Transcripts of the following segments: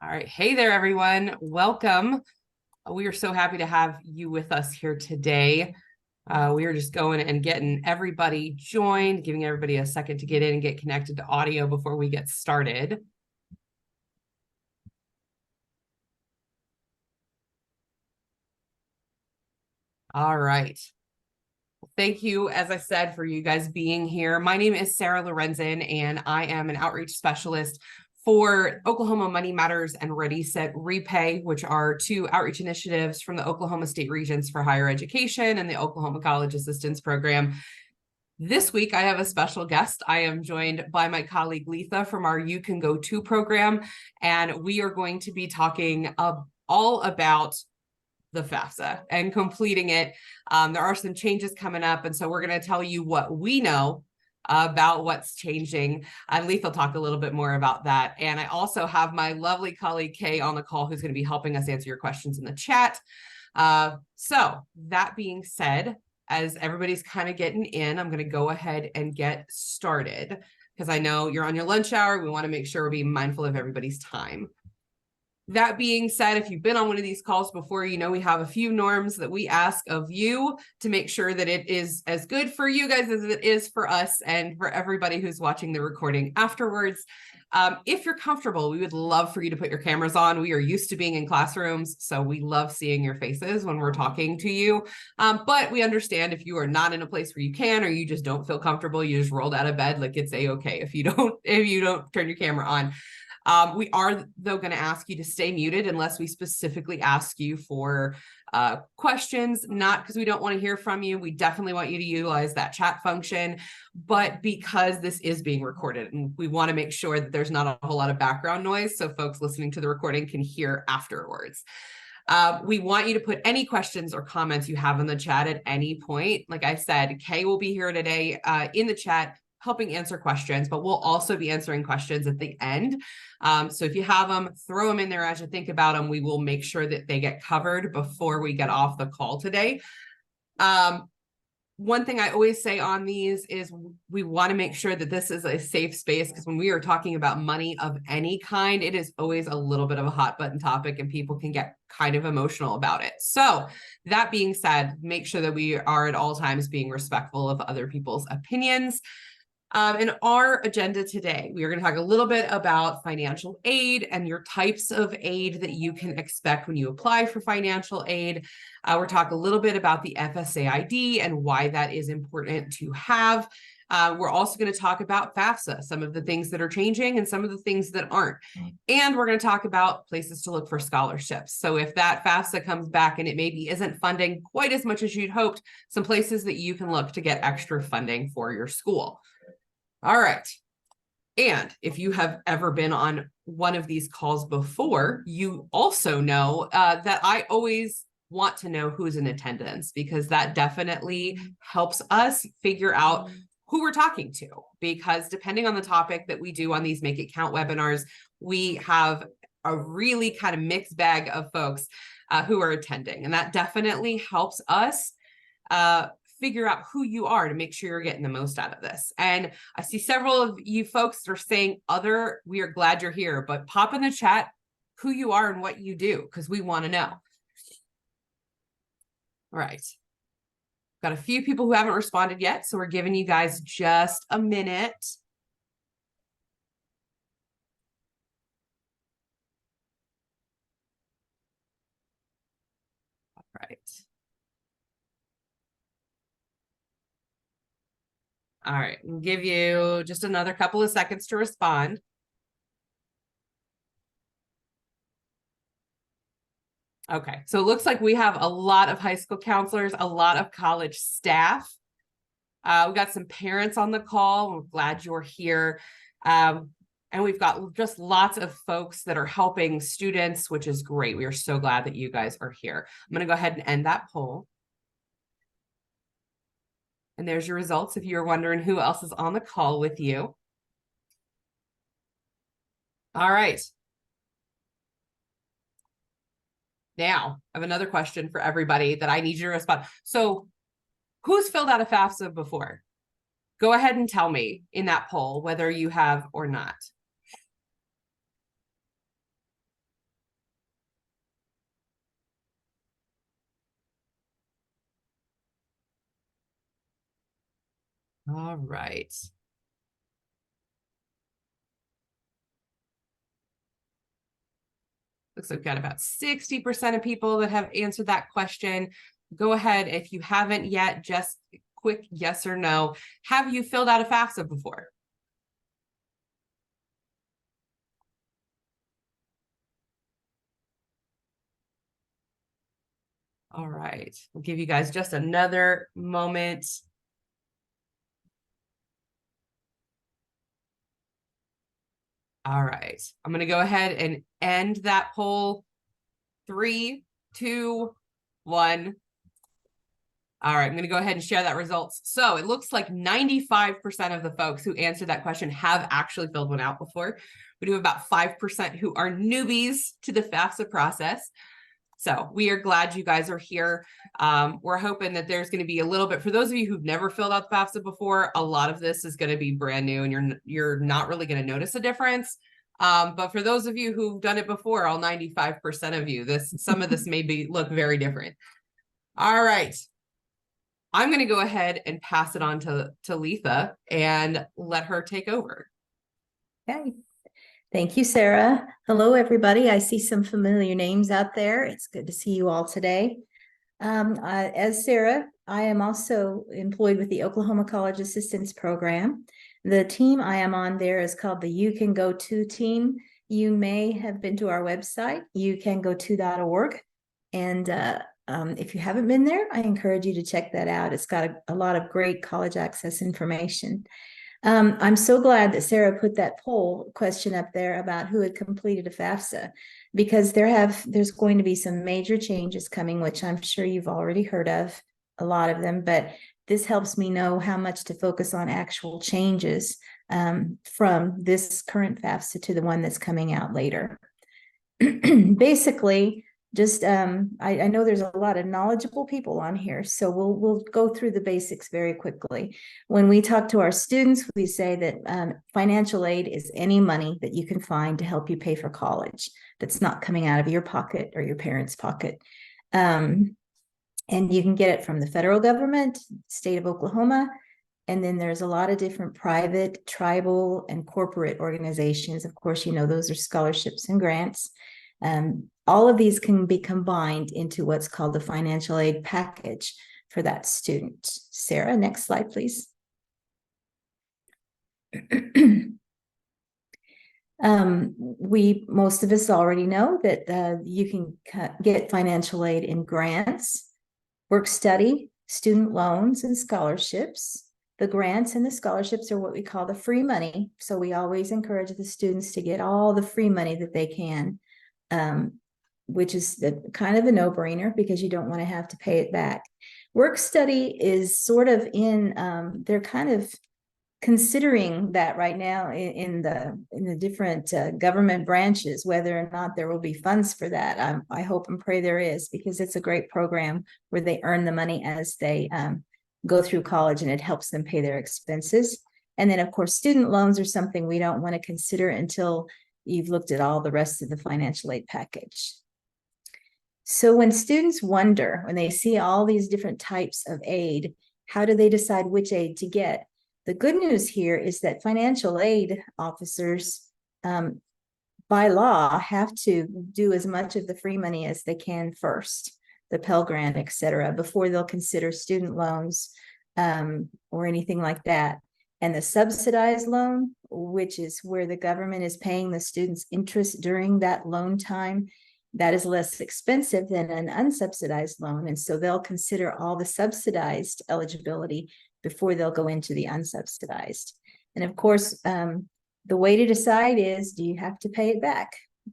All right. Hey there, everyone. Welcome. We are so happy to have you with us here today. We are just going and getting everybody joined, giving everybody a second to get in and get connected to audio before we get started. All right. Thank you, as I said, for you guys being here. My name is Sarah Lorenzen, and I am an outreach specialist for Oklahoma Money Matters and Ready, Set, Repay, which are two outreach initiatives from the Oklahoma State Regents for Higher Education and the Oklahoma College Assistance Program. This week, I have a special guest. I am joined by my colleague Letha from our You Can Go To program, and we are going to be talking all about the FAFSA and completing it. There are some changes coming up, and so we're going to tell you what we know about what's changing. And Letha will talk a little bit more about that. And I also have my lovely colleague Kay on the call who's going to be helping us answer your questions in the chat. So that being said, as everybody's kind of getting in, I'm going to go ahead and get started because I know you're on your lunch hour. We want to make sure we're being mindful of everybody's time. That being said, if you've been on one of these calls before, you know we have a few norms that we ask of you to make sure that it is as good for you guys as it is for us and for everybody who's watching the recording afterwards. If you're comfortable, we would love for you to put your cameras on. We are used to being in classrooms, so we love seeing your faces when we're talking to you. But we understand if you are not in a place where you can, or you just don't feel comfortable, you just rolled out of bed, like it's a-okay if you don't turn your camera on. We are, though, going to ask you to stay muted unless we specifically ask you for questions, not because we don't want to hear from you. We definitely want you to utilize that chat function, but because this is being recorded and we want to make sure that there's not a whole lot of background noise so folks listening to the recording can hear afterwards. We want you to put any questions or comments you have in the chat at any point. Like I said, Kay will be here today in the chat helping answer questions, but we'll also be answering questions at the end. So if you have them, throw them in there as you think about them. We will make sure that they get covered before we get off the call today. One thing I always say on these is we want to make sure that this is a safe space, because when we are talking about money of any kind, it is always a little bit of a hot button topic and people can get kind of emotional about it. So that being said, make sure that we are at all times being respectful of other people's opinions. In our agenda today, we are going to talk a little bit about financial aid and your types of aid that you can expect when you apply for financial aid. We're talking a little bit about the FSA ID and why that is important to have. We're also going to talk about FAFSA, some of the things that are changing and some of the things that aren't. And we're going to talk about places to look for scholarships. So if that FAFSA comes back and it maybe isn't funding quite as much as you'd hoped, some places that you can look to get extra funding for your school. All right. And if you have ever been on one of these calls before, you also know that I always want to know who's in attendance, because that definitely helps us figure out who we're talking to. Because depending on the topic that we do on these Make It Count webinars, we have a really kind of mixed bag of folks who are attending. And that definitely helps us figure out who you are to make sure you're getting the most out of this. And I see several of you folks that are saying other, we are glad you're here, but pop in the chat who you are and what you do, because we want to know. All right. Got a few people who haven't responded yet, so we're giving you guys just a minute. All right. All right, we'll give you just another couple of seconds to respond. Okay, so it looks like we have a lot of high school counselors, a lot of college staff. We've got some parents on the call. We're glad you're here. And we've got just lots of folks that are helping students, which is great. We are so glad that you guys are here. I'm going to go ahead and end that poll. And there's your results if you're wondering who else is on the call with you. All right. Now, I have another question for everybody that I need you to respond. So who's filled out a FAFSA before? Go ahead and tell me in that poll whether you have or not. All right. Looks like we've got about 60% of people that have answered that question. Go ahead, if you haven't yet, just quick yes or no. Have you filled out a FAFSA before? All right, we'll give you guys just another moment. All right, I'm gonna go ahead and end that poll. 3, 2, 1. All right, I'm going to go ahead and share that results. So it looks like 95% of the folks who answered that question have actually filled one out before. We do have about 5% who are newbies to the FAFSA process. So we are glad you guys are here. We're hoping that there's going to be a little bit, for those of you who've never filled out the FAFSA before, a lot of this is going to be brand new and you're not really going to notice a difference. But for those of you who've done it before, all 95% of you, some of this may look very different. All right. I'm going to go ahead and pass it on to Letha and let her take over. Okay. Thank you, Sarah. Hello, everybody. I see some familiar names out there. It's good to see you all today. As Sarah, I am also employed with the Oklahoma College Assistance Program. The team I am on there is called the You Can Go To team. You may have been to our website, youcango2.org. And if you haven't been there, I encourage you to check that out. It's got a lot of great college access information. I'm so glad that Sarah put that poll question up there about who had completed a FAFSA, because there's going to be some major changes coming, which I'm sure you've already heard of, a lot of them, but this helps me know how much to focus on actual changes from this current FAFSA to the one that's coming out later. Basically, just I know there's a lot of knowledgeable people on here, so we'll go through the basics very quickly. When we talk to our students, we say that financial aid is any money that you can find to help you pay for college that's not coming out of your pocket or your parents' pocket. And you can get it from the federal government, state of Oklahoma, and then there's a lot of different private, tribal, and corporate organizations. Of course, you know, those are scholarships and grants. All of these can be combined into what's called the financial aid package for that student. Sarah, next slide, please. Most of us already know that you can get financial aid in grants, work study, student loans, and scholarships. The grants and the scholarships are what we call the free money. So we always encourage the students to get all the free money that they can. Which is kind of a no-brainer because you don't want to have to pay it back. Work study is sort of they're kind of considering that right now in the different government branches, whether or not there will be funds for that. I hope and pray there is, because it's a great program where they earn the money as they go through college, and it helps them pay their expenses. And then, of course, student loans are something we don't want to consider until you've looked at all the rest of the financial aid package. So when students wonder, when they see all these different types of aid, how do they decide which aid to get? The good news here is that financial aid officers, by law, have to do as much of the free money as they can first, the Pell Grant, et cetera, before they'll consider student loans or anything like that. And the subsidized loan, which is where the government is paying the students interest during that loan time, that is less expensive than an unsubsidized loan. And so they'll consider all the subsidized eligibility before they'll go into the unsubsidized. And of course, the way to decide is, do you have to pay it back?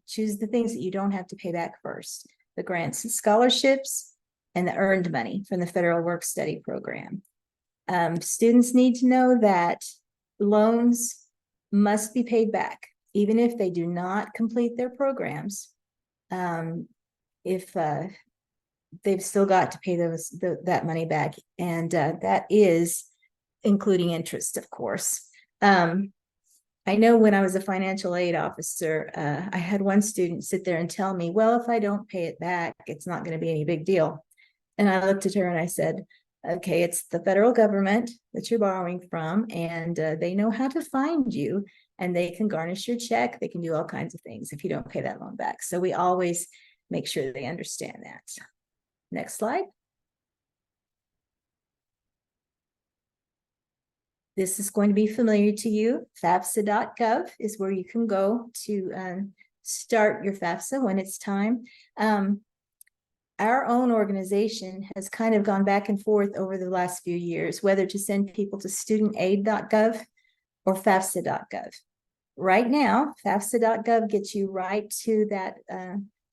Choose the things that you don't have to pay back first: the grants and scholarships and the earned money from the federal work study program. Students need to know that loans must be paid back, even if they do not complete their programs. If they've still got to pay that money back, and that is including interest, of course. I know when I was a financial aid officer, I had one student sit there and tell me, well, if I don't pay it back, it's not going to be any big deal. And I looked at her and I said, Okay, it's the federal government that you're borrowing from, and they know how to find you, and they can garnish your check. They can do all kinds of things if you don't pay that loan back. So we always make sure they understand that. Next slide. This is going to be familiar to you. FAFSA.gov is where you can go to start your FAFSA when it's time. Our own organization has kind of gone back and forth over the last few years, whether to send people to studentaid.gov or FAFSA.gov. Right now, FAFSA.gov gets you right to that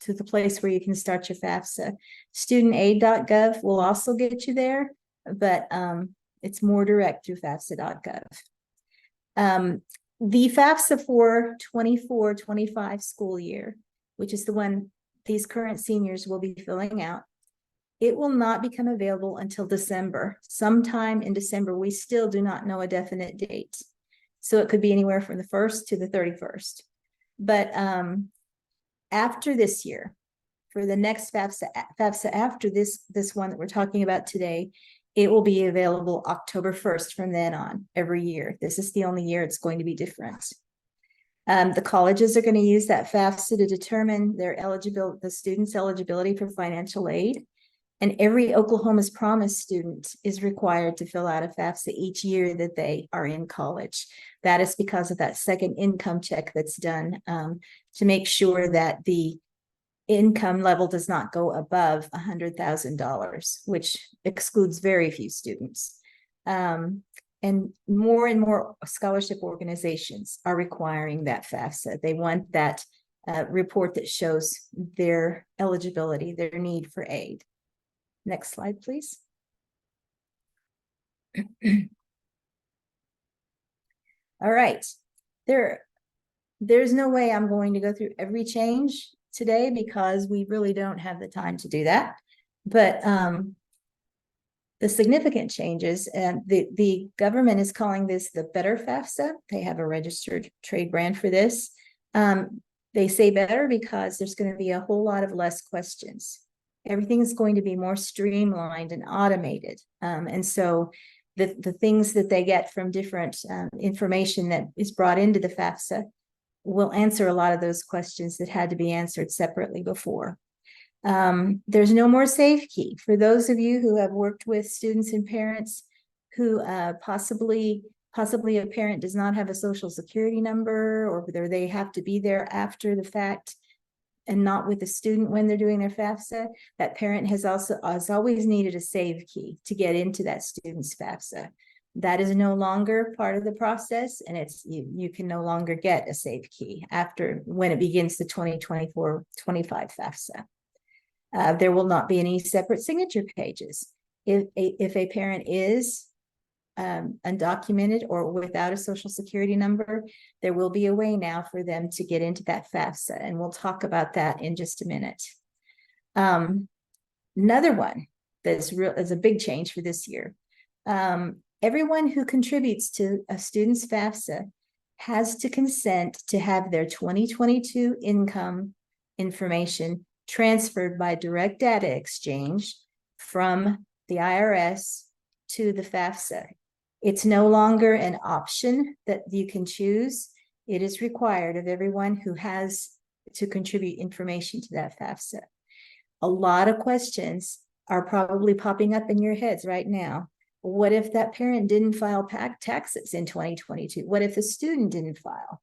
to the place where you can start your FAFSA. Studentaid.gov will also get you there, but it's more direct through FAFSA.gov. The FAFSA for 24-25 school year, which is the one these current seniors will be filling out, it will not become available until December. Sometime in December, we still do not know a definite date. So it could be anywhere from the 1st to the 31st. But after this year, for the next FAFSA after this one that we're talking about today, it will be available October 1st from then on every year. This is the only year it's going to be different. The colleges are going to use that FAFSA to determine the student's eligibility for financial aid. And every Oklahoma's Promise student is required to fill out a FAFSA each year that they are in college. That is because of that second income check that's done to make sure that the income level does not go above $100,000, which excludes very few students. And more scholarship organizations are requiring that FAFSA. They want that report that shows their eligibility, their need for aid. Next slide, please. All right. There's no way I'm going to go through every change today because we really don't have the time to do that. But the significant changes, and the government is calling this the Better FAFSA. They have a registered trade brand for this. They say better because there's going to be a whole lot of less questions. Everything is going to be more streamlined and automated. And so the things that they get from different information that is brought into the FAFSA will answer a lot of those questions that had to be answered separately before. There's no more safe key. For those of you who have worked with students and parents who possibly a parent does not have a social security number, or whether they have to be there after the fact and not with the student when they're doing their FAFSA, that parent has always needed a save key to get into that student's FAFSA. That is no longer part of the process, and you can no longer get a save key when it begins the 2024-25 FAFSA. There will not be any separate signature pages. If a parent is undocumented or without a social security number, there will be a way now for them to get into that FAFSA, and we'll talk about that in just a minute. Another one that's is a big change for this year. Everyone who contributes to a student's FAFSA has to consent to have their 2022 income information transferred by direct data exchange from the IRS to the FAFSA. It's no longer an option that you can choose. It is required of everyone who has to contribute information to that FAFSA. A lot of questions are probably popping up in your heads right now. What if that parent didn't file taxes in 2022? What if the student didn't file?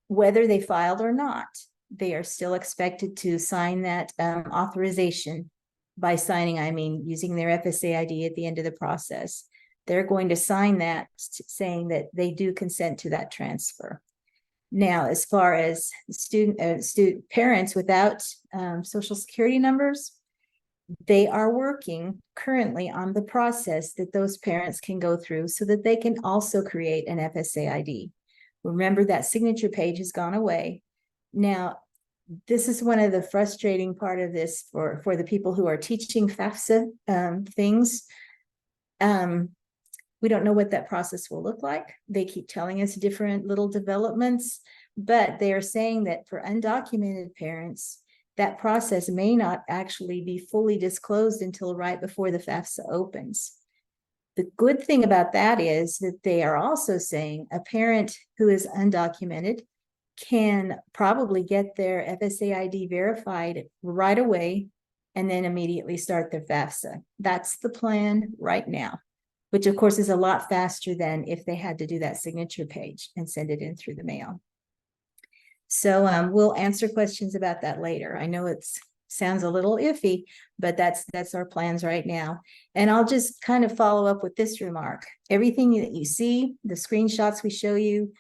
Whether they filed or not, they are still expected to sign that authorization. By signing, I mean using their FSA ID at the end of the process. They're going to sign that saying that they do consent to that transfer. Now, as far as student parents without social security numbers, they are working currently on the process that those parents can go through so that they can also create an FSA ID. Remember, that signature page has gone away. Now, this is one of the frustrating part of this for the people who are teaching FAFSA things. We don't know what that process will look like. They keep telling us different little developments, but they are saying that for undocumented parents, that process may not actually be fully disclosed until right before the FAFSA opens. The good thing about that is that they are also saying a parent who is undocumented can probably get their FSA ID verified right away and then immediately start their FAFSA. That's the plan right now, which of course is a lot faster than if they had to do that signature page and send it in through the mail. So we'll answer questions about that later. I know it sounds a little iffy, but that's our plans right now. And I'll just kind of follow up with this remark. Everything that you see, the screenshots we show you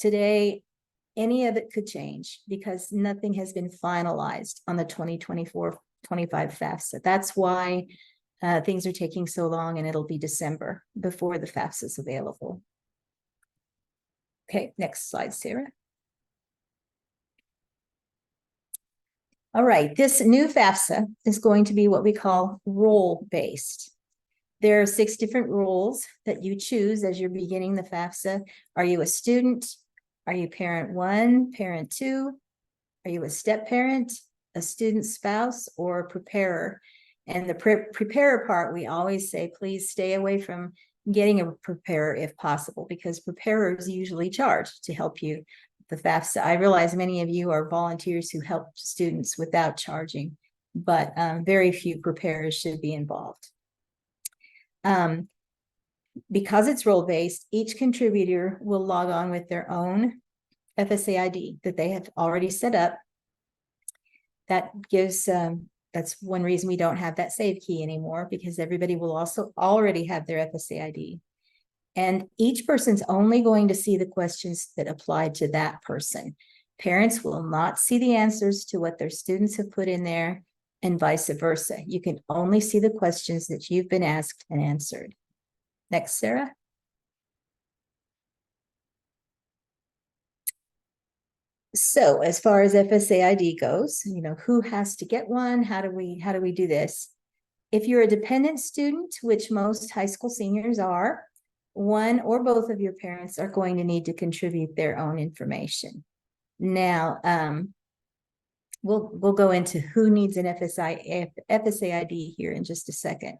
today, any of it could change because nothing has been finalized on the 2024-25 FAFSA. That's why things are taking so long, and it'll be December before the FAFSA is available. Okay, next slide, Sarah. All right, this new FAFSA is going to be what we call role-based. There are 6 different roles that you choose as you're beginning the FAFSA. Are you a student? Are you parent 1, parent 2? Are you a step parent, a student spouse, or a preparer? And the preparer part, we always say, please stay away from getting a preparer if possible, because preparers usually charge to help you the FAFSA. I realize many of you are volunteers who help students without charging, but very few preparers should be involved. Because it's role-based, each contributor will log on with their own FSA ID that they have already set up. That gives, that's one reason we don't have that save key anymore, because everybody will also already have their FSA ID. And each person's only going to see the questions that apply to that person. Parents will not see the answers to what their students have put in there, and vice versa. You can only see the questions that you've been asked and answered. Next, Sarah. So as far as FSA ID goes, you know, who has to get one? How do we do this? If you're a dependent student, which most high school seniors are, one or both of your parents are going to need to contribute their own information. Now, we'll go into who needs an FSA ID here in just a second.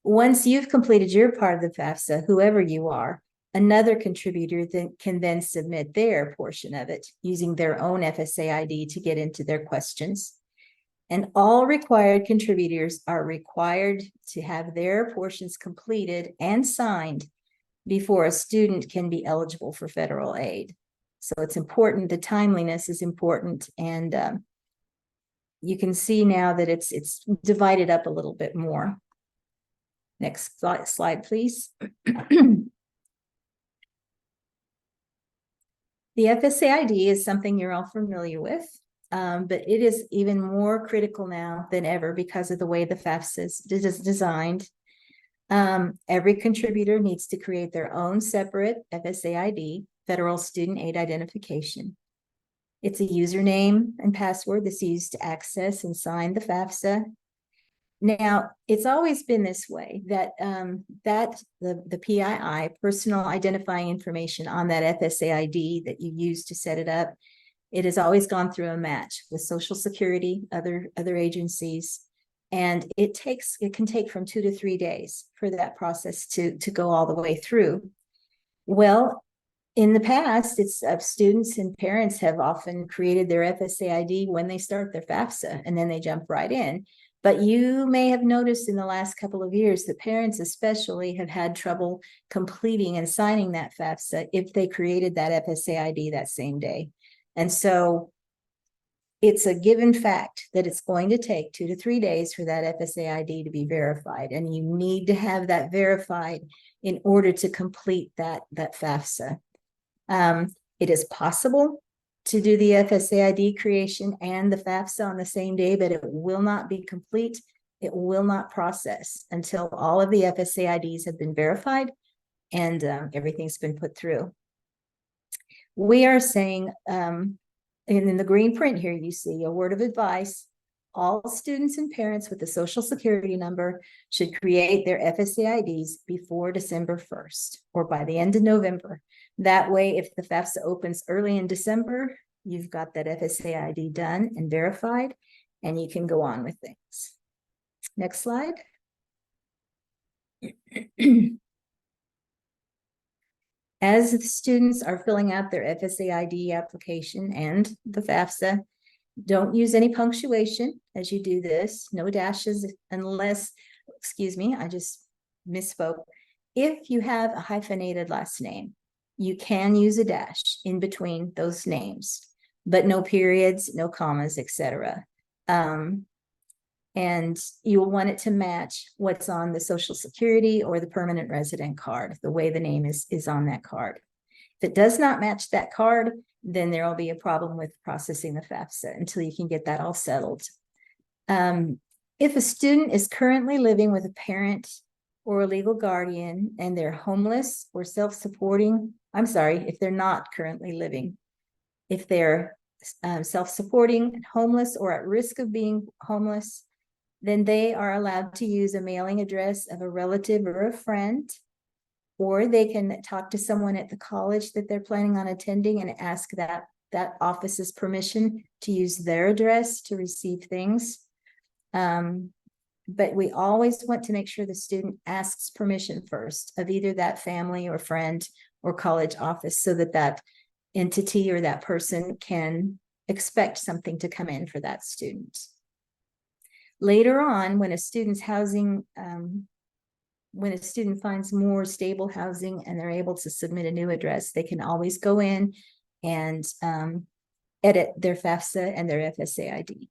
Once you've completed your part of the FAFSA, whoever you are, another contributor can then submit their portion of it using their own FSA ID to get into their questions. And all required contributors are required to have their portions completed and signed before a student can be eligible for federal aid. So it's important, the timeliness is important, and you can see now that it's divided up a little bit more. Next slide, please. The FSA ID is something you're all familiar with, but it is even more critical now than ever because of the way the FAFSA is designed. Every contributor needs to create their own separate FSA ID, Federal Student Aid Identification. It's a username and password that's used to access and sign the FAFSA. Now, it's always been this way that the PII, personal identifying information on that FSA ID that you use to set it up, it has always gone through a match with Social Security, other agencies, and it can take from 2 to 3 days for that process to go all the way through. Well, in the past, it's students and parents have often created their FSA ID when they start their FAFSA, and then they jump right in. But you may have noticed in the last couple of years that parents especially have had trouble completing and signing that FAFSA if they created that FSA ID that same day. And so it's a given fact that it's going to take 2 to 3 days for that FSA ID to be verified. And you need to have that verified in order to complete that FAFSA. It is possible to do the FSA ID creation and the FAFSA on the same day, but it will not be complete. It will not process until all of the FSA IDs have been verified and everything's been put through. We are saying, in the green print here, you see a word of advice. All students and parents with a Social Security number should create their FSA IDs before December 1st or by the end of November. That way, if the FAFSA opens early in December, you've got that FSA ID done and verified, and you can go on with things. Next slide. As the students are filling out their FSA ID application and the FAFSA, don't use any punctuation as you do this, no dashes unless, excuse me, I just misspoke. If you have a hyphenated last name, you can use a dash in between those names, but no periods, no commas, etc. And you'll want it to match what's on the Social Security or the permanent resident card, the way the name is on that card. If it does not match that card, then there will be a problem with processing the FAFSA until you can get that all settled. If a student is currently living with a parent or a legal guardian and they're homeless or self-supporting, I'm sorry, if they're not currently living, if they're self-supporting, homeless, or at risk of being homeless, then they are allowed to use a mailing address of a relative or a friend, or they can talk to someone at the college that they're planning on attending and ask that office's permission to use their address to receive things. But we always want to make sure the student asks permission first of either that family or friend or college office, so that that entity or that person can expect something to come in for that student. Later on, when a student's housing, when a student finds more stable housing and they're able to submit a new address, they can always go in and edit their FAFSA and their FSA ID.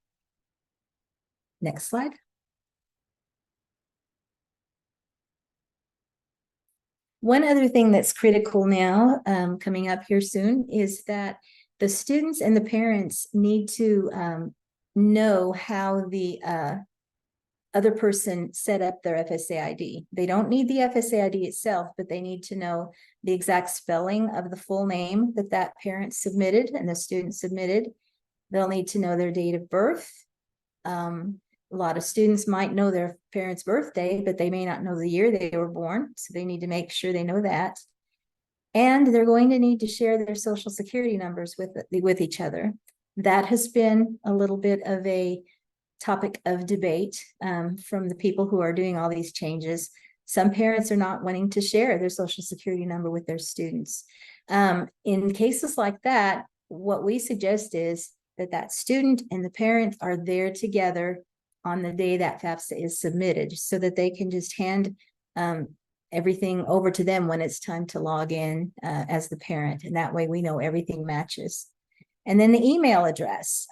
Next slide. One other thing that's critical now, coming up here soon, is that the students and the parents need to know how the other person set up their FSA ID. They don't need the FSA ID itself, but they need to know the exact spelling of the full name that that parent submitted and the student submitted. They'll need to know their date of birth. A lot of students might know their parents' birthday, but they may not know the year they were born. So they need to make sure they know that. And they're going to need to share their social security numbers with each other. That has been a little bit of a topic of debate from the people who are doing all these changes. Some parents are not wanting to share their social security number with their students. In cases like that, what we suggest is that student and the parent are there together on the day that FAFSA is submitted, so that they can just hand everything over to them when it's time to log in as the parent. And that way we know everything matches. And then the email address.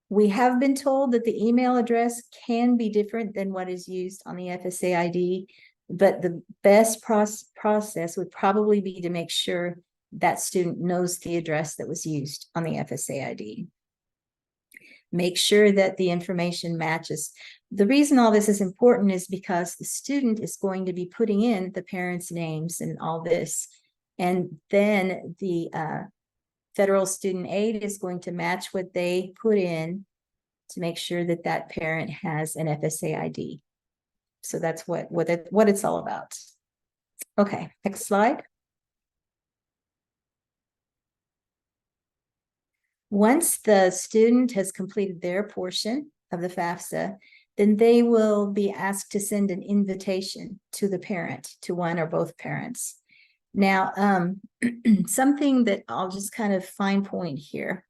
We have been told that the email address can be different than what is used on the FSA ID, but the best process would probably be to make sure that student knows the address that was used on the FSA ID. Make sure that the information matches. The reason all this is important is because the student is going to be putting in the parents' names and all this, and then the federal student aid is going to match what they put in to make sure that that parent has an FSA ID. So that's what it's all about. Okay, next slide. Once the student has completed their portion of the FAFSA, then they will be asked to send an invitation to the parent, to one or both parents. Now, something that I'll just kind of fine point here.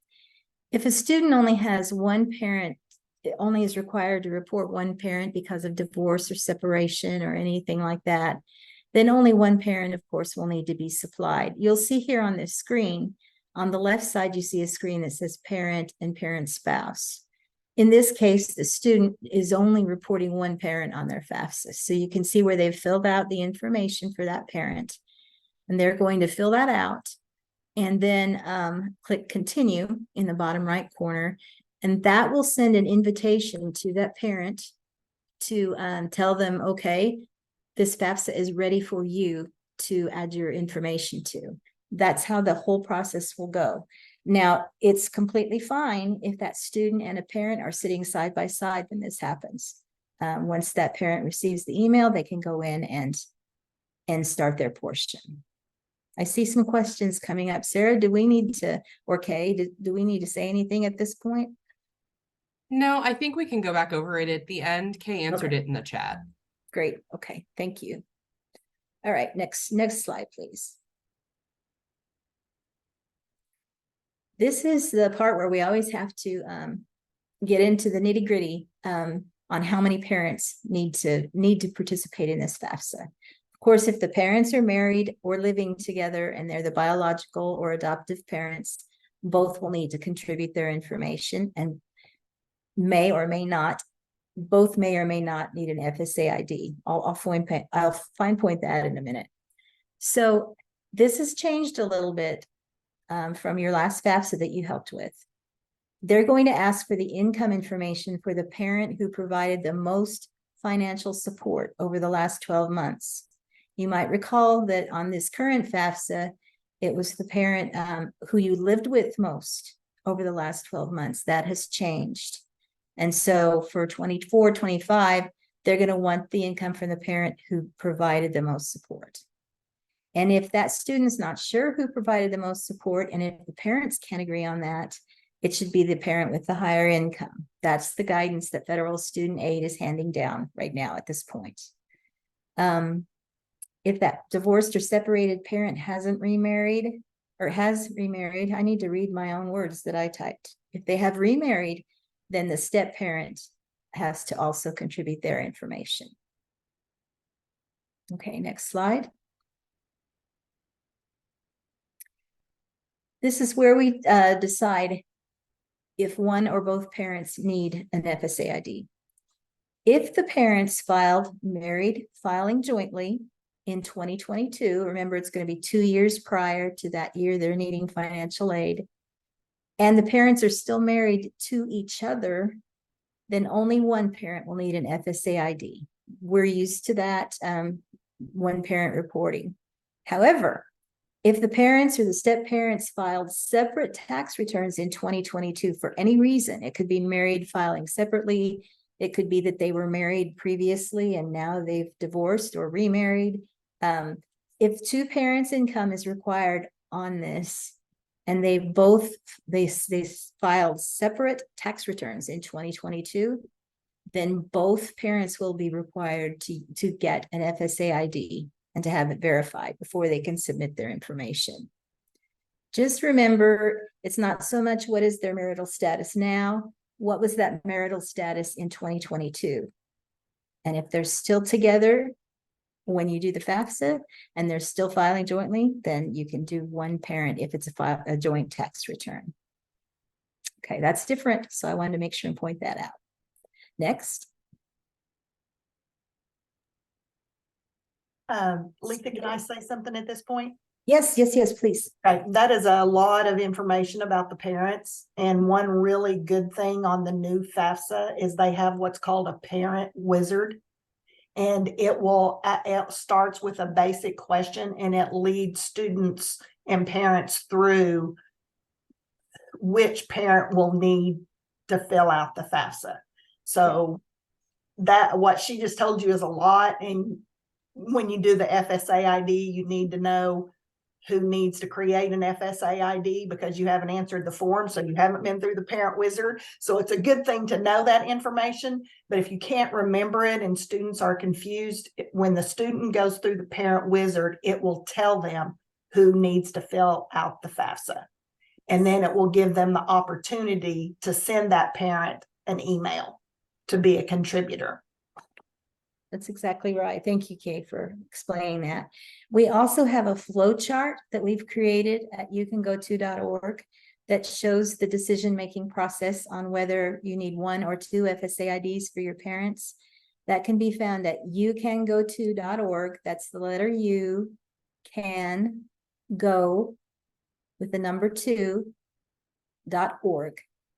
If a student only has one parent, it only is required to report one parent because of divorce or separation or anything like that, then only one parent, of course, will need to be supplied. You'll see here on this screen, on the left side, you see a screen that says parent and parent spouse. In this case, the student is only reporting one parent on their FAFSA. So you can see where they've filled out the information for that parent. And they're going to fill that out and then click continue in the bottom right corner. And that will send an invitation to that parent to tell them, okay, this FAFSA is ready for you to add your information to. That's how the whole process will go. Now, it's completely fine if that student and a parent are sitting side by side when this happens. Once that parent receives the email, they can go in and start their portion. I see some questions coming up. Sarah, do we need to, or Kay, do we need to say anything at this point? No, I think we can go back over it at the end. Kay answered Okay. it in the chat. Great. Okay. Thank you. All right. Next slide, please. This is the part where we always have to get into the nitty gritty on how many parents need to participate in this FAFSA. Of course, if the parents are married or living together and they're the biological or adoptive parents, both will need to contribute their information and may or may not need an FSA ID. I'll fine point that in a minute. So this has changed a little bit from your last FAFSA that you helped with. They're going to ask for the income information for the parent who provided the most financial support over the last 12 months. You might recall that on this current FAFSA, it was the parent who you lived with most over the last 12 months. That has changed. And so for 24, 25, they're going to want the income from the parent who provided the most support. And if that student's not sure who provided the most support, and if the parents can't agree on that, it should be the parent with the higher income. That's the guidance that Federal Student Aid is handing down right now at this point. If that divorced or separated parent hasn't remarried or has remarried, I need to read my own words that I typed. If they have remarried, then the step parent has to also contribute their information. Okay, next slide. This is where we decide if one or both parents need an FSA ID. If the parents filed married filing jointly in 2022, remember it's going to be 2 years prior to that year they're needing financial aid, and the parents are still married to each other, then only one parent will need an FSA ID. We're used to that one parent reporting. However, if the parents or the step parents filed separate tax returns in 2022 for any reason, it could be married filing separately. It could be that they were married previously and now they've divorced or remarried. If two parents' income is required on this, and they filed separate tax returns in 2022, then both parents will be required to get an FSA ID and to have it verified before they can submit their information. Just remember, it's not so much what is their marital status now, what was that marital status in 2022? And if they're still together when you do the FAFSA and they're still filing jointly, then you can do one parent if it's a joint tax return. Okay, that's different. So I wanted to make sure and point that out. Next. Letha, can I say something at this point? Yes, please. Okay, that is a lot of information about the parents. And one really good thing on the new FAFSA is they have what's called a parent wizard. And it starts with a basic question and it leads students and parents through which parent will need to fill out the FAFSA. So that what she just told you is a lot. And when you do the FSA ID, you need to know who needs to create an FSA ID because you haven't answered the form, so you haven't been through the parent wizard. So it's a good thing to know that information, but if you can't remember it and students are confused, when the student goes through the parent wizard, it will tell them who needs to fill out the FAFSA. And then it will give them the opportunity to send that parent an email to be a contributor. That's exactly right. Thank you, Kay, for explaining that. We also have a flow chart that we've created at youcango2.org that shows the decision-making process on whether you need 1 or 2 FSA IDs for your parents. That can be found at youcango2.org. That's the letter U, can go with the number 2.org.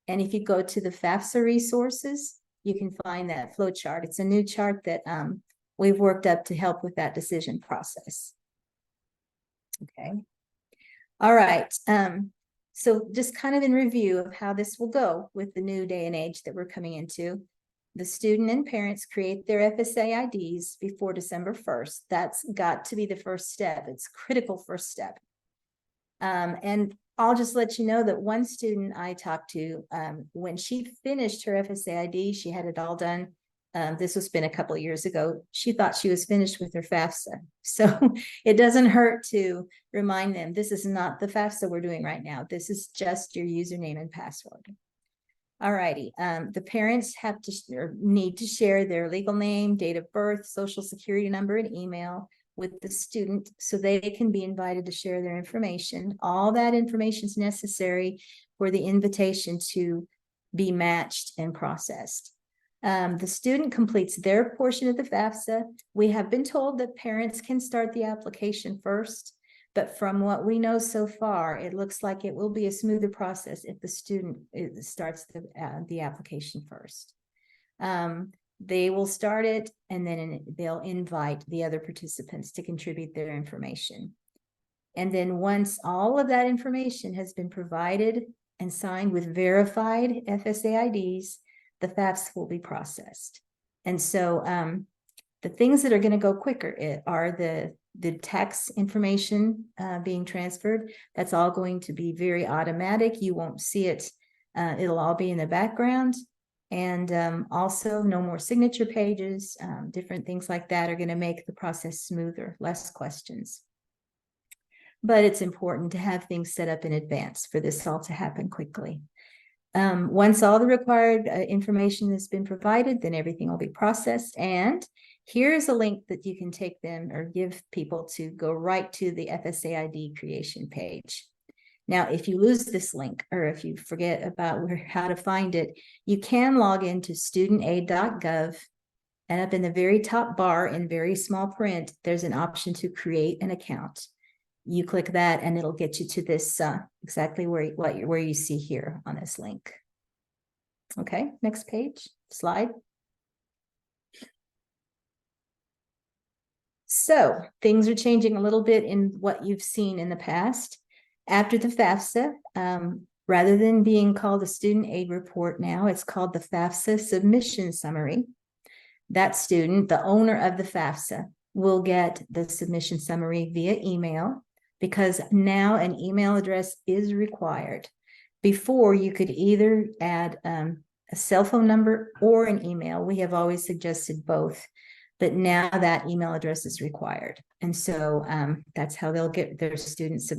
And if you go to the FAFSA resources, you can find that flow chart. It's a new chart that we've worked up to help with that decision process. Okay. All right. So just kind of in review of how this will go with the new day and age that we're coming into. The student and parents create their FSA IDs before December 1st. That's got to be the first step. It's critical first step. And I'll just let you know that one student I talked to, when she finished her FSA ID, she had it all done. This was been a couple of years ago. She thought she was finished with her FAFSA. So it doesn't hurt to remind them, this is not the FAFSA we're doing right now. This is just your username and password. All righty. The parents have to or need to share their legal name, date of birth, social security number, and email with the student so they can be invited to share their information. All that information is necessary for the invitation to be matched and processed. The student completes their portion of the FAFSA. We have been told that parents can start the application first, but from what we know so far, it looks like it will be a smoother process if the student starts the application first. They will start it, and then they'll invite the other participants to contribute their information. And then once all of that information has been provided and signed with verified FSA IDs, the FAFSA will be processed. And so the things that are going to go quicker are the tax information being transferred. That's all going to be very automatic. You won't see it. It'll all be in the background. And also no more signature pages, different things like that are going to make the process smoother, less questions. But it's important to have things set up in advance for this all to happen quickly. Once all the required information has been provided, then everything will be processed. And here's a link that you can take them or give people to go right to the FSA ID creation page. Now, if you lose this link or if you forget about how to find it, you can log into studentaid.gov, and up in the very top bar in very small print, there's an option to create an account. You click that and it'll get you to this exactly where you see here on this link. Okay, next page, slide. So things are changing a little bit in what you've seen in the past. After the FAFSA, rather than being called a student aid report now, it's called the FAFSA submission summary. That student, the owner of the FAFSA, will get the submission summary via email, because now an email address is required. Before, you could either add a cell phone number or an email. We have always suggested both, but now that email address is required. And so that's how they'll get their students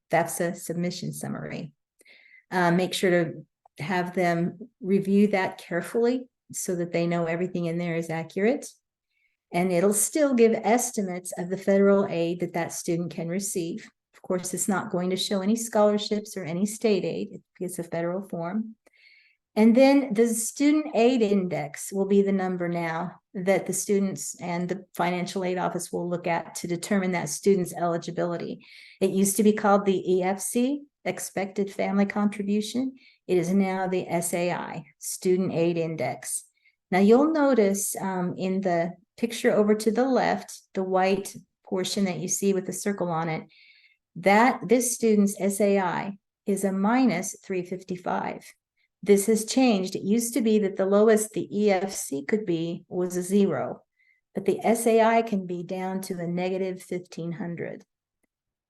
FAFSA submission summary. Make sure to have them review that carefully so that they know everything in there is accurate. And it'll still give estimates of the federal aid that student can receive. Of course, it's not going to show any scholarships or any state aid. It's a federal form. And then the student aid index will be the number now that the students and the financial aid office will look at to determine that student's eligibility. It used to be called the EFC, Expected Family Contribution. It is now the SAI, Student Aid Index. Now you'll notice in the picture over to the left, the white portion that you see with the circle on it, that this student's SAI is a minus 355. This has changed. It used to be that the lowest the EFC could be was a 0, but the SAI can be down to a negative 1,500.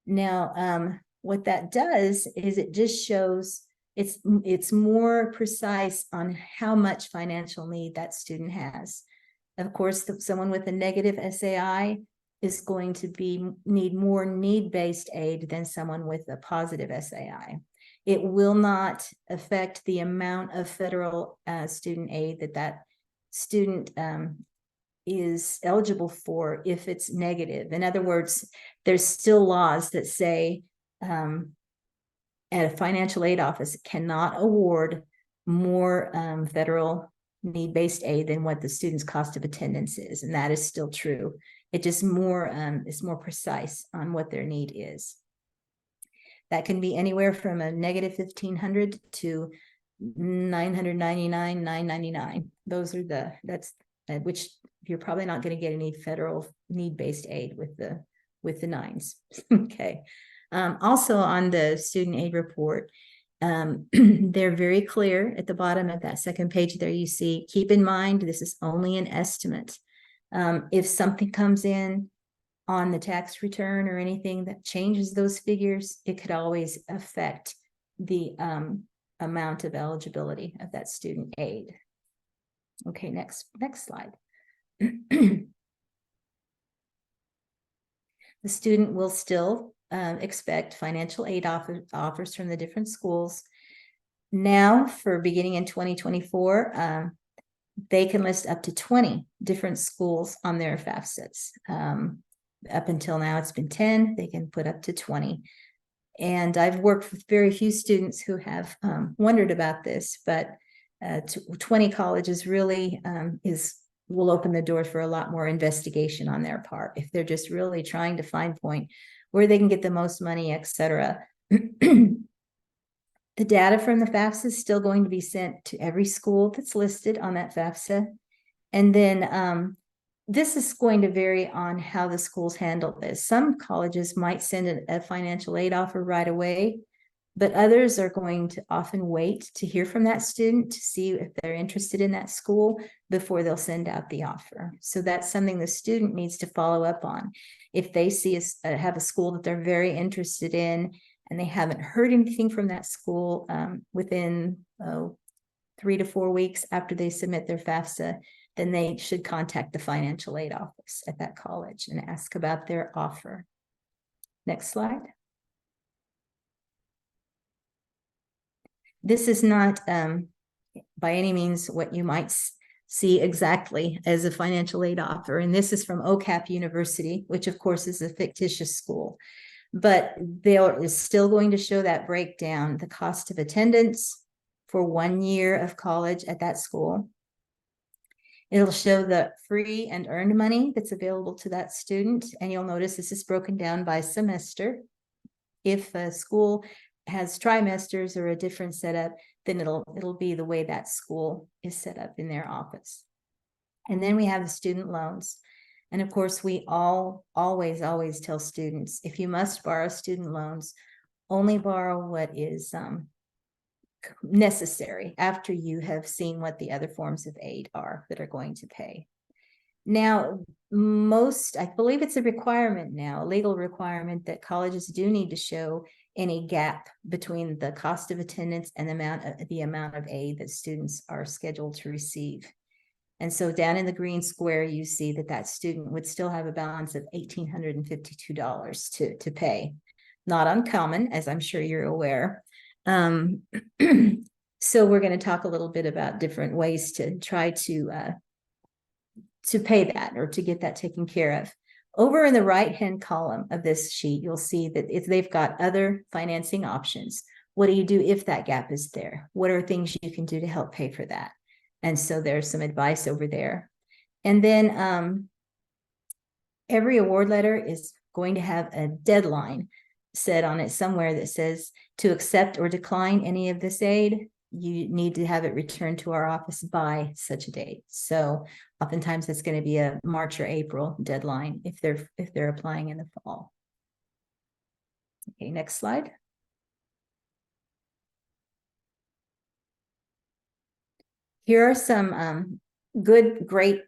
Now, what that does is it just shows it's more precise on how much financial need that student has. Of course, someone with a negative SAI is going to need more need-based aid than someone with a positive SAI. It will not affect the amount of federal student aid that student is eligible for if it's negative. In other words, there's still laws that say at a financial aid office cannot award more federal need-based aid than what the student's cost of attendance is, and that is still true. It just is more precise on what their need is. That can be anywhere from a negative 1,500 to 999, 999. Those are which you're probably not going to get any federal need-based aid with the nines. Okay. Also on the student aid report, they're very clear at the bottom of that second page there. You see, keep in mind, this is only an estimate. If something comes in on the tax return or anything that changes those figures, it could always affect the amount of eligibility of that student aid. Okay, next slide. The student will still expect financial aid offers from the different schools. Now, for beginning in 2024, they can list up to 20 different schools on their FAFSAs. Up until now, it's been 10. They can put up to 20. And I've worked with very few students who have wondered about this, but 20 colleges really will open the door for a lot more investigation on their part if they're just really trying to find point where they can get the most money, etc. The data from the FAFSA is still going to be sent to every school that's listed on that FAFSA. And then this is going to vary on how the schools handle this. Some colleges might send a financial aid offer right away, but others are going to often wait to hear from that student to see if they're interested in that school before they'll send out the offer. So that's something the student needs to follow up on. If they see have a school that they're very interested in and they haven't heard anything from that school within 3 to 4 weeks after they submit their FAFSA, then they should contact the financial aid office at that college and ask about their offer. Next slide. This is not by any means what you might see exactly as a financial aid offer. And this is from OCAP University, which of course is a fictitious school. But there is still going to show that breakdown, the cost of attendance for 1 year of college at that school. It'll show the free and earned money that's available to that student. And you'll notice this is broken down by semester. If a school has trimesters or a different setup, then it'll be the way that school is set up in their office. And then we have the student loans. And of course, we always tell students, if you must borrow student loans, only borrow what is necessary after you have seen what the other forms of aid are that are going to pay. Now, I believe it's a requirement now, a legal requirement, that colleges do need to show any gap between the cost of attendance and the amount of aid that students are scheduled to receive. And so down in the green square, you see that student would still have a balance of $1,852 to pay. Not uncommon, as I'm sure you're aware. So we're going to talk a little bit about different ways to try to pay that or to get that taken care of. Over in the right-hand column of this sheet, you'll see that if they've got other financing options, what do you do if that gap is there? What are things you can do to help pay for that? And so there's some advice over there. And then every award letter is going to have a deadline set on it somewhere that says to accept or decline any of this aid, you need to have it returned to our office by such a date. So oftentimes it's going to be a March or April deadline if they're applying in the fall. Okay, next slide. Here are some great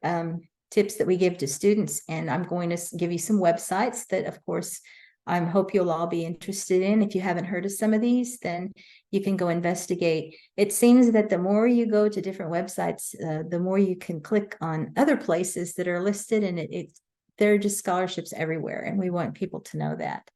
tips that we give to students, and I'm going to give you some websites that, of course, I hope you'll all be interested in. If you haven't heard of some of these, then you can go investigate. It seems that the more you go to different websites, the more you can click on other places that are listed, and there are just scholarships everywhere, and we want people to know that.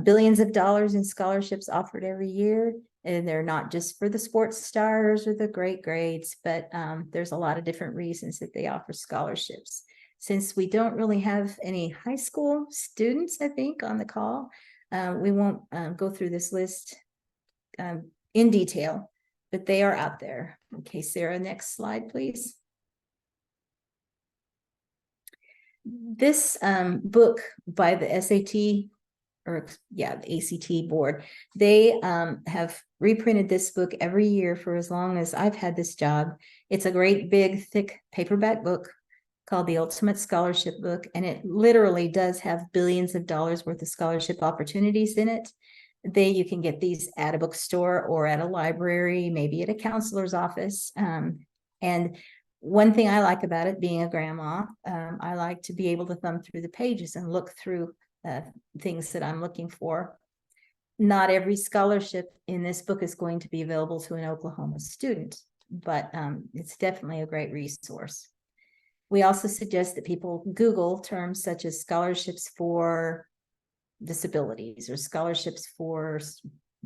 Billions of dollars in scholarships offered every year, and they're not just for the sports stars or the great grades, but there's a lot of different reasons that they offer scholarships. Since we don't really have any high school students, I think, on the call, we won't go through this list in detail, but they are out there. Okay, Sarah, next slide, please. This book by the SAT, the ACT board, they have reprinted this book every year for as long as I've had this job. It's a great big thick paperback book called The Ultimate Scholarship Book, and it literally does have billions of dollars worth of scholarship opportunities in it. You can get these at a bookstore or at a library, maybe at a counselor's office. And One thing I like about it, being a grandma, I like to be able to thumb through the pages and look through things that I'm looking for. Not every scholarship in this book is going to be available to an Oklahoma student, but it's definitely a great resource. We also suggest that people Google terms such as scholarships for disabilities or scholarships for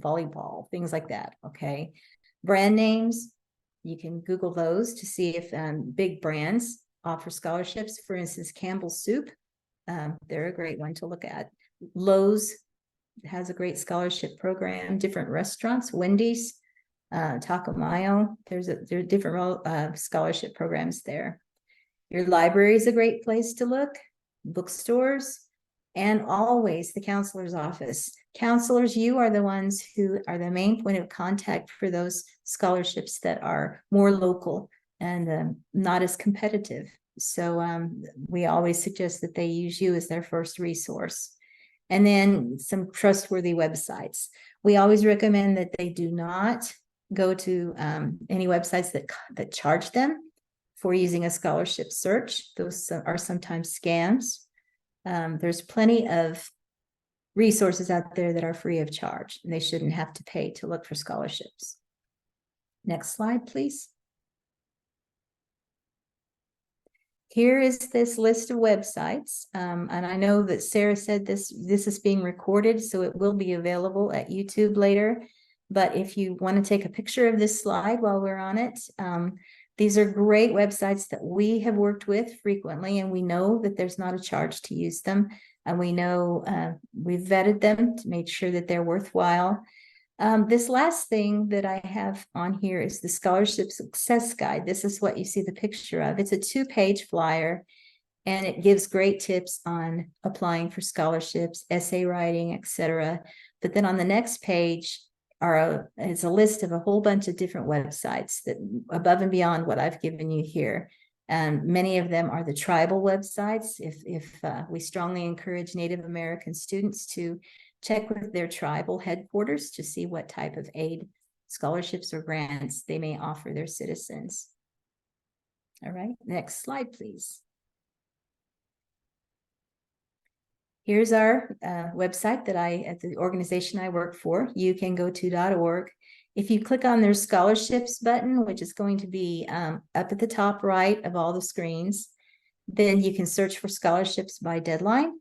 volleyball, things like that, okay? Brand names, you can Google those to see if big brands offer scholarships. For instance, Campbell's Soup, they're a great one to look at. Lowe's has a great scholarship program. Different restaurants, Wendy's, Taco Mayo, there are different scholarship programs there. Your library is a great place to look, bookstores, and always the counselor's office. Counselors, you are the ones who are the main point of contact for those scholarships that are more local and not as competitive. So we always suggest that they use you as their first resource. And then some trustworthy websites. We always recommend that they do not go to any websites that charge them for using a scholarship search. Those are sometimes scams. There's plenty of resources out there that are free of charge, and they shouldn't have to pay to look for scholarships. Next slide, please. Here is this list of websites, and I know that Sarah said this is being recorded, so it will be available at YouTube later. But if you want to take a picture of this slide while we're on it, these are great websites that we have worked with frequently, and we know that there's not a charge to use them. And we know we've vetted them to make sure that they're worthwhile. This last thing that I have on here is the Scholarship Success Guide. This is what you see the picture of. It's a 2-page flyer, and it gives great tips on applying for scholarships, essay writing, etc. But then on the next page is a list of a whole bunch of different websites that above and beyond what I've given you here. Many of them are the tribal websites. If we strongly encourage Native American students to check with their tribal headquarters to see what type of aid, scholarships, or grants they may offer their citizens. All right, next slide, please. Here's our website that at the organization I work for, youcangoto.org. If you click on their scholarships button, which is going to be up at the top right of all the screens, then you can search for scholarships by deadline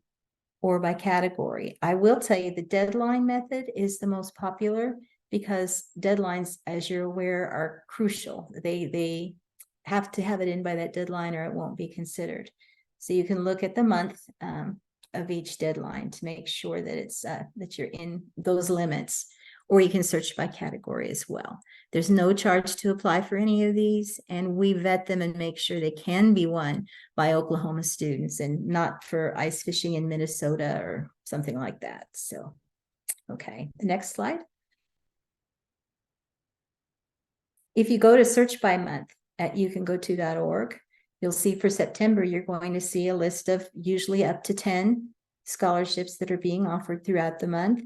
or by category. I will tell you the deadline method is the most popular because deadlines, as you're aware, are crucial. They have to have it in by that deadline or it won't be considered. So you can look at the month of each deadline to make sure that it's that you're in those limits, or you can search by category as well. There's no charge to apply for any of these, and we vet them and make sure they can be won by Oklahoma students and not for ice fishing in Minnesota or something like that. So, okay, the next slide. If you go to search by month at youcangoto.org, you'll see for September, you're going to see a list of usually up to 10 scholarships that are being offered throughout the month.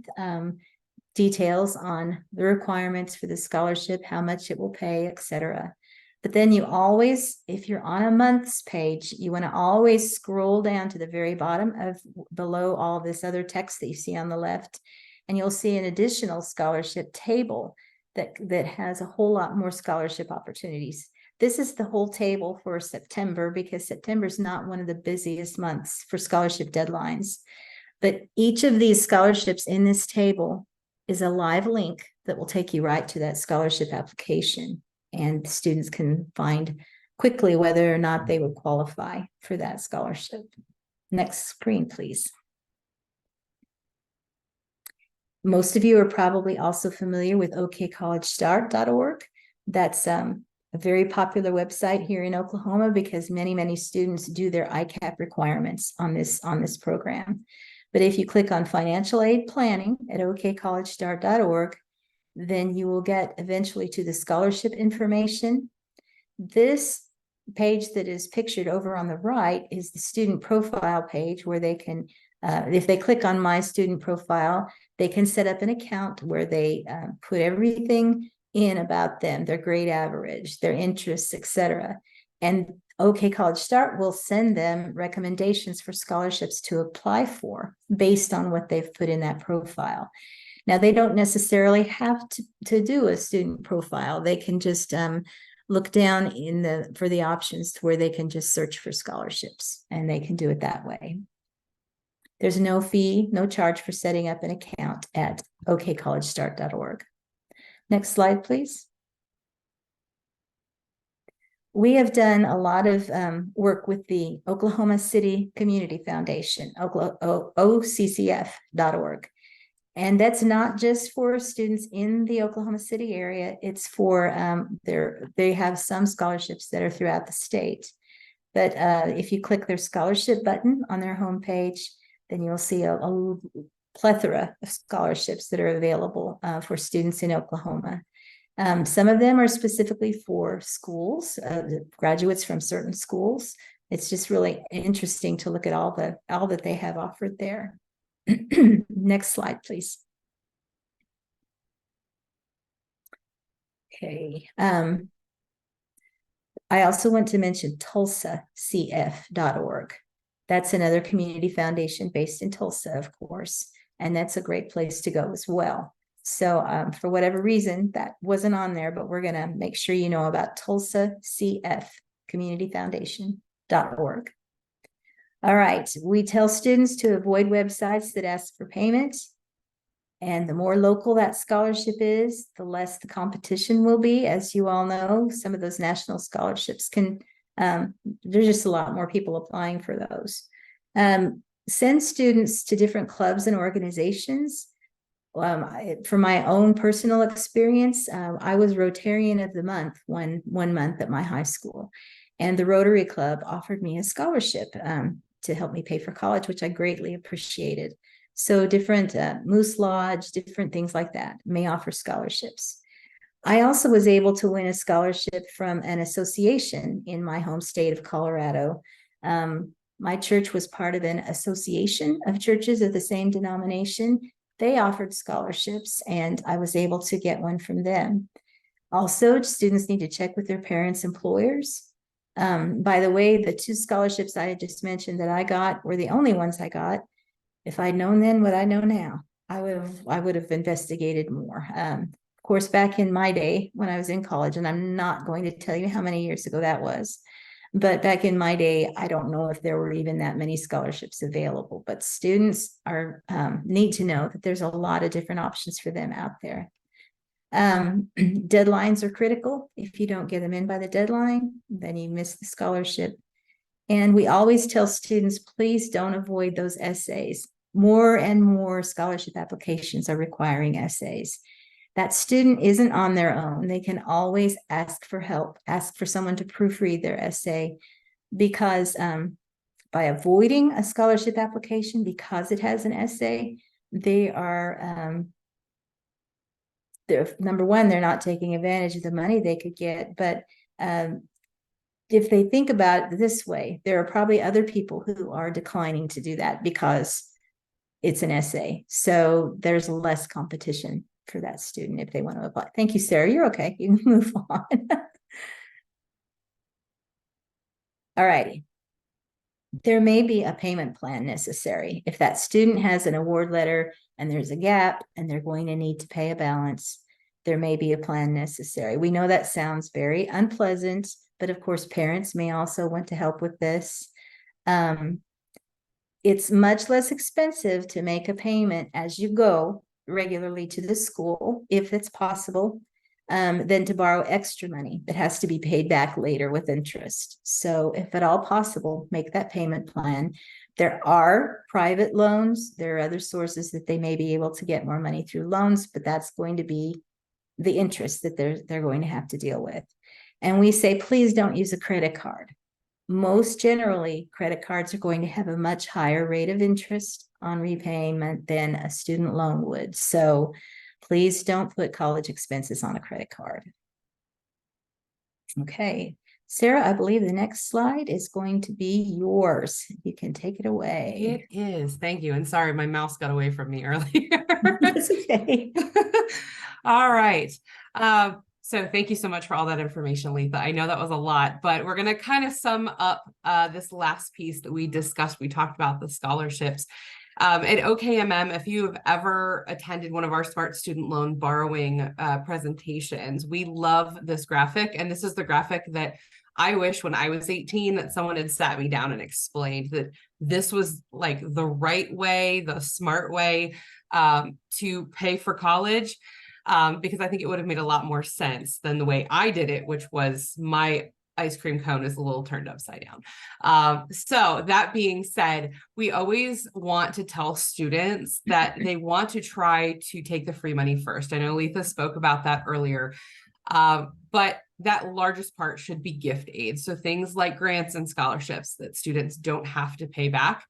Details on the requirements for the scholarship, how much it will pay, etc. But then you always, if you're on a month's page, you want to always scroll down to the very bottom of below all this other text that you see on the left, and you'll see an additional scholarship table that has a whole lot more scholarship opportunities. This is the whole table for September because September is not one of the busiest months for scholarship deadlines. But each of these scholarships in this table is a live link that will take you right to that scholarship application, and students can find quickly whether or not they would qualify for that scholarship. Next screen, please. Most of you are probably also familiar with okcollegestart.org. That's a very popular website here in Oklahoma because many students do their ICAP requirements on this program. But if you click on financial aid planning at okcollegestart.org, then you will get eventually to the scholarship information. This page that is pictured over on the right is the student profile page where they can, if they click on my student profile, they can set up an account where they put everything in about them, their grade average, their interests, etc. And OK College Start will send them recommendations for scholarships to apply for based on what they've put in that profile. Now, they don't necessarily have to do a student profile. They can just look down for the options to where they can just search for scholarships, and they can do it that way. There's no fee, no charge for setting up an account at okcollegestart.org. Next slide, please. We have done a lot of work with the Oklahoma City Community Foundation, OCCF.org. And that's not just for students in the Oklahoma City area. It's for, they have some scholarships that are throughout the state. But if you click their scholarship button on their homepage, then you'll see a plethora of scholarships that are available for students in Oklahoma. Some of them are specifically for schools, graduates from certain schools. It's just really interesting to look at all that they have offered there. Next slide, please. Okay. I also want to mention TulsaCF.org. That's another community foundation based in Tulsa, of course, and that's a great place to go as well. So for whatever reason, that wasn't on there, but we're going to make sure you know about TulsaCF Community Foundation.org. All right, we tell students to avoid websites that ask for payment. And the more local that scholarship is, the less the competition will be. As you all know, some of those national scholarships can, there's just a lot more people applying for those. Send students to different clubs and organizations. For my own personal experience, I was Rotarian of the Month one month at my high school. And the Rotary Club offered me a scholarship to help me pay for college, which I greatly appreciated. So different Moose Lodge, different things like that may offer scholarships. I also was able to win a scholarship from an association in my home state of Colorado. My church was part of an association of churches of the same denomination. They offered scholarships, and I was able to get one from them. Also, students need to check with their parents' employers. By the way, the 2 scholarships I had just mentioned that I got were the only ones I got. If I'd known then what I know now, I would have investigated more. Of course, back in my day when I was in college, and I'm not going to tell you how many years ago that was, but back in my day, I don't know if there were even that many scholarships available. But students need to know that there's a lot of different options for them out there. Deadlines are critical. If you don't get them in by the deadline, then you miss the scholarship. And we always tell students, please don't avoid those essays. More and more scholarship applications are requiring essays. That student isn't on their own. They can always ask for help, ask for someone to proofread their essay, because by avoiding a scholarship application because it has an essay, they are, number one, they're not taking advantage of the money they could get, but if they think about it this way, there are probably other people who are declining to do that because it's an essay. So there's less competition for that student if they want to apply. Thank you, Sarah. You're okay. You can move on. All righty. There may be a payment plan necessary. If that student has an award letter and there's a gap and they're going to need to pay a balance, there may be a plan necessary. We know that sounds very unpleasant, but of course, parents may also want to help with this. It's much less expensive to make a payment as you go regularly to the school, if it's possible, than to borrow extra money that has to be paid back later with interest. So if at all possible, make that payment plan. There are private loans. There are other sources that they may be able to get more money through loans, but that's going to be the interest that they're going to have to deal with. And we say, please don't use a credit card. Most generally, credit cards are going to have a much higher rate of interest on repayment than a student loan would. So please don't put college expenses on a credit card. Okay, Sarah, I believe the next slide is going to be yours. You can take it away. It is. Thank you. And sorry, my mouse got away from me earlier. That's okay. All right. So thank you so much for all that information, Letha. I know that was a lot, but we're going to kind of sum up this last piece that we discussed. We talked about the scholarships. At OKMM, if you have ever attended one of our Smart Student Loan Borrowing presentations, we love this graphic. And this is the graphic that I wish when I was 18 that someone had sat me down and explained that this was like the right way, the smart way to pay for college. Because I think it would have made a lot more sense than the way I did it, which was my ice cream cone is a little turned upside down. So that being said, we always want to tell students that they want to try to take the free money first. I know Letha spoke about that earlier, but that largest part should be gift aid. So things like grants and scholarships that students don't have to pay back.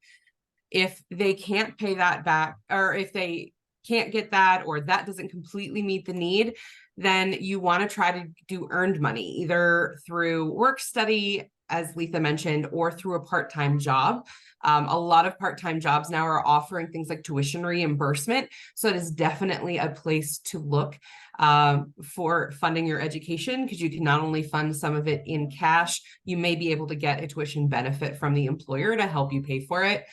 If they can't pay that back, or if they can't get that, or that doesn't completely meet the need, then you want to try to do earned money, either through work study, as Letha mentioned, or through a part-time job. A lot of part-time jobs now are offering things like tuition reimbursement. So it is definitely a place to look for funding your education, because you can not only fund some of it in cash, you may be able to get a tuition benefit from the employer to help you pay for it.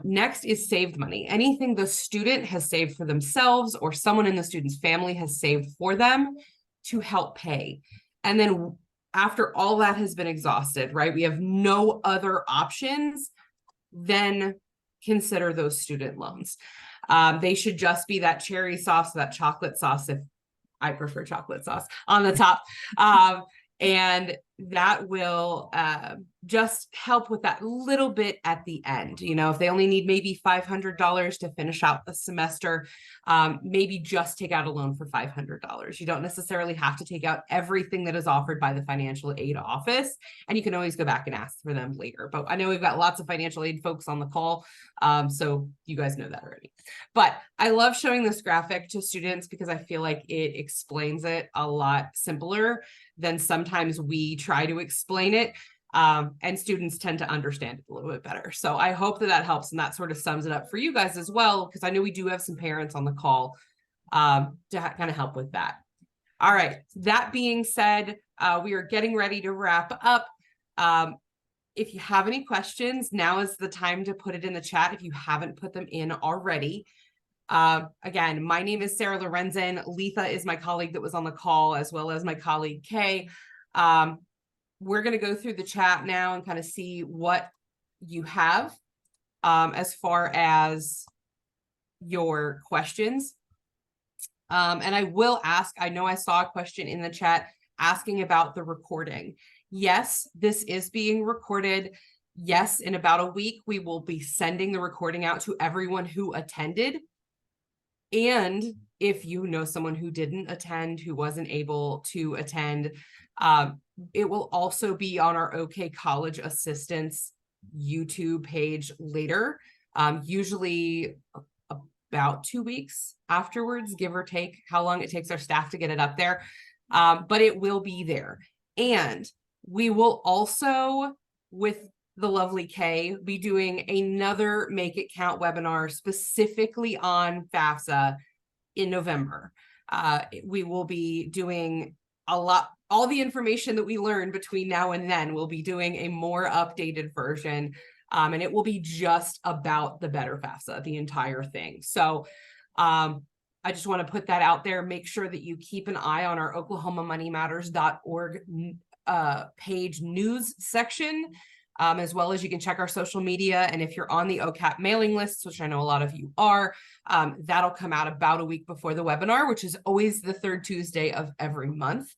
Next is saved money. Anything the student has saved for themselves or someone in the student's family has saved for them to help pay. And then after all that has been exhausted, right, we have no other options, then consider those student loans. They should just be that cherry sauce, that chocolate sauce, if I prefer chocolate sauce, on the top. And that will just help with that little bit at the end. You know, if they only need maybe $500 to finish out the semester, maybe just take out a loan for $500. You don't necessarily have to take out everything that is offered by the financial aid office, and you can always go back and ask for them later. But I know we've got lots of financial aid folks on the call, so you guys know that already. But I love showing this graphic to students because I feel like it explains it a lot simpler than sometimes we try to explain it. And students tend to understand it a little bit better. So I hope that that helps, and that sort of sums it up for you guys as well, because I know we do have some parents on the call to kind of help with that. All right, that being said, we are getting ready to wrap up. If you have any questions, now is the time to put it in the chat if you haven't put them in already. Again, my name is Sarah Lorenzen. Letha is my colleague that was on the call, as well as my colleague Kay. We're going to go through the chat now and kind of see what you have as far as your questions. And I will ask, I know I saw a question in the chat asking about the recording. Yes, this is being recorded. Yes, in about a week, we will be sending the recording out to everyone who attended. And if you know someone who didn't attend, who wasn't able to attend, it will also be on our OK College Assistance YouTube page later, usually about 2 weeks afterwards, give or take how long it takes our staff to get it up there. But it will be there. And we will also, with the lovely Kay, be doing another Make It Count webinar specifically on FAFSA in November. We will be doing all the information that we learned between now and then. We'll be doing a more updated version, and it will be just about the Better FAFSA, the entire thing. So I just want to put that out there. Make sure that you keep an eye on our oklahomamoneymatters.org page news section. As well as you can check our social media. And if you're on the OCAP mailing lists, which I know a lot of you are, that'll come out about a week before the webinar, which is always the third Tuesday of every month.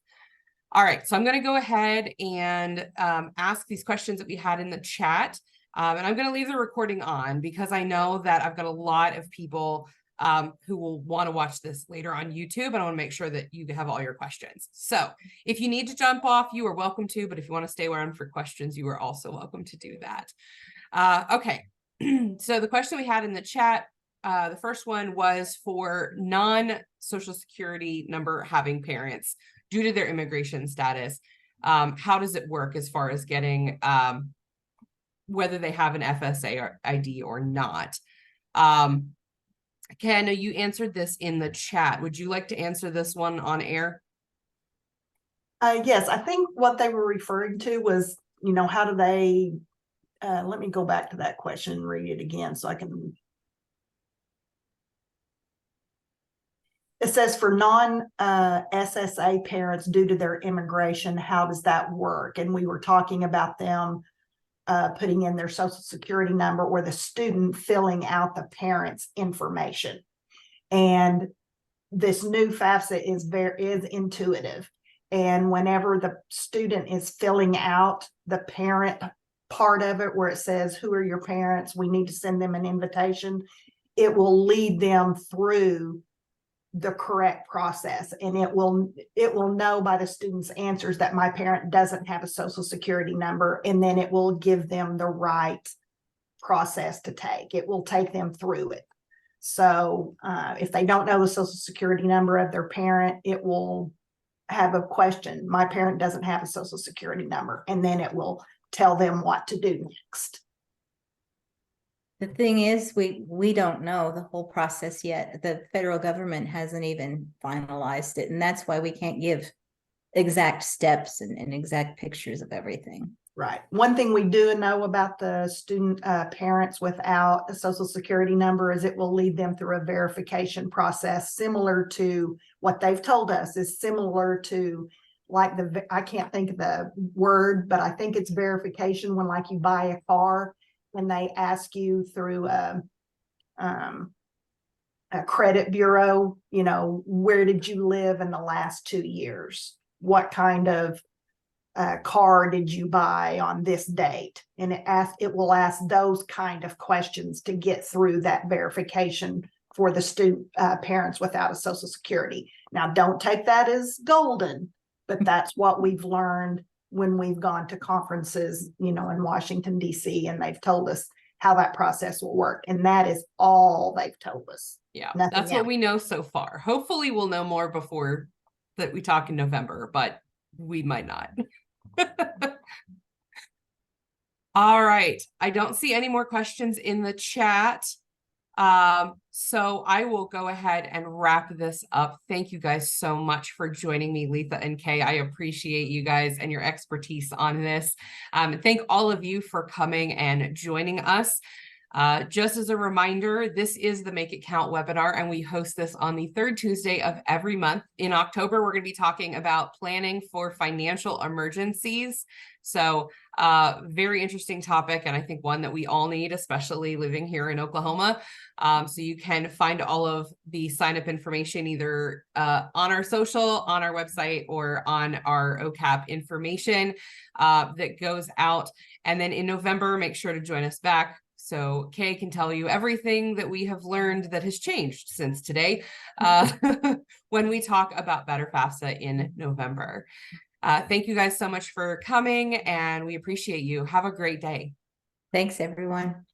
All right, so I'm going to go ahead and ask these questions that we had in the chat. And I'm going to leave the recording on because I know that I've got a lot of people who will want to watch this later on YouTube, and I want to make sure that you have all your questions. So if you need to jump off, you are welcome to, but if you want to stay around for questions, you are also welcome to do that. Okay, so the question we had in the chat, the first one was for non-Social Security number having parents due to their immigration status. How does it work as far as getting whether they have an FSA or ID or not? Ken, you answered this in the chat. Would you like to answer this one on air? Yes, I think what they were referring to was, how do they, let me go back to that question and read it again so I can. It says for non-SSA parents due to their immigration, how does that work? And we were talking about them putting in their social security number or the student filling out the parent's information. And this new FAFSA is intuitive. And whenever the student is filling out the parent part of it, where it says, who are your parents? We need to send them an invitation. It will lead them through the correct process, and it will know by the student's answers that my parent doesn't have a social security number, and then it will give them the right process to take. It will take them through it. So if they don't know the social security number of their parent, it will have a question. My parent doesn't have a social security number, and then it will tell them what to do next. The thing is, we don't know the whole process yet. The federal government hasn't even finalized it, and that's why we can't give exact steps and exact pictures of everything. Right. One thing we do know about the student parents without a social security number is it will lead them through a verification process similar to what they've told us is similar to like I can't think of the word, but I think it's verification when like you buy a car and they ask you through a credit bureau, where did you live in the last 2 years? What kind of car did you buy on this date? And it will ask those kind of questions to get through that verification for the student parents without a social security. Now, don't take that as golden, but that's what we've learned when we've gone to conferences, in Washington, D.C., and they've told us how that process will work. And that is all they've told us. Yeah, Nothing that's else. what we know so far. Hopefully we'll know more before that we talk in November, but we might not. All right. I don't see any more questions in the chat. So I will go ahead and wrap this up. Thank you guys so much for joining me, Letha and Kay. I appreciate you guys and your expertise on this. Thank all of you for coming and joining us. Just as a reminder, this is the Make It Count webinar, and we host this on the third Tuesday of every month. In October, we're going to be talking about planning for financial emergencies. So very interesting topic, and I think one that we all need, especially living here in Oklahoma. So you can find all of the sign-up information either on our social, on our website, or on our OCAP information that goes out. And then in November, make sure to join us back so Kay can tell you everything that we have learned that has changed since today when we talk about Better FAFSA in November. Thank you guys so much for coming, and we appreciate you. Have a great day. Thanks, everyone.